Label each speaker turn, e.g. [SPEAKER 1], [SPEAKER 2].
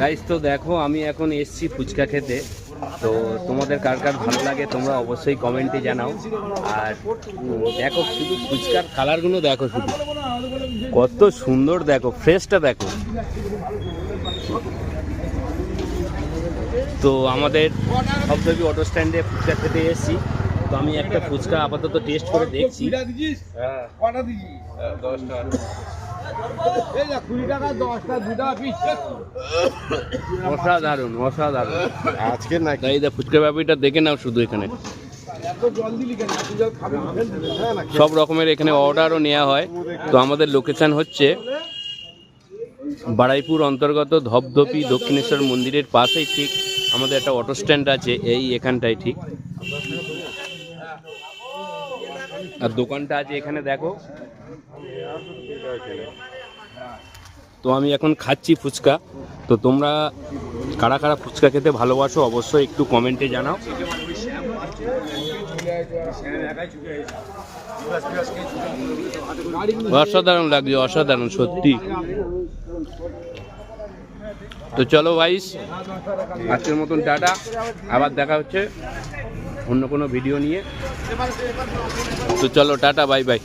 [SPEAKER 1] Guys তো দেখো আমি এখন এসছি ফুচকা খেতে। তো তোমাদের কার কার ভালো লাগে তোমরা অবশ্যই কমেন্টে জানাও। আর দেখো শুধু ফুচকার কালারগুলো দেখো, শুধু কত সুন্দর, দেখো ফ্রেশটা দেখো। তো আমাদের সবথেকে অটো স্ট্যান্ডে ফুচকা খেতে এসেছি। তো আমি একটা ফুচকা আপাতত টেস্ট করে দেখছি। অসাধারণ অসাধারণ
[SPEAKER 2] আজকে না
[SPEAKER 1] এই ফুচকা ব্যাপারটা দেখে নাও শুধু। এখানে সব রকমের এখানে অর্ডারও নেওয়া হয়। তো আমাদের লোকেশন হচ্ছে বারুইপুর অন্তর্গত ধপধপি দক্ষিণেশ্বর মন্দিরের পাশেই ঠিক আমাদের একটা অটো স্ট্যান্ড আছে, এই এখানটায় ঠিক। আর দোকানটা আছে এখানে দেখো। তো আমি এখন খাচ্ছি ফুচকা। তো তোমরা কারা কারা ফুচকা খেতে ভালোবাসো অবশ্যই একটু কমেন্টে জানাও। অসাধারণ লাগছে, অসাধারণ সত্যি। তো চলো ভাইস, আজকের মতন টাটা, আবার দেখা হচ্ছে অন্য কোনো ভিডিও নিয়ে। তো চলো টাটা, বাই বাই।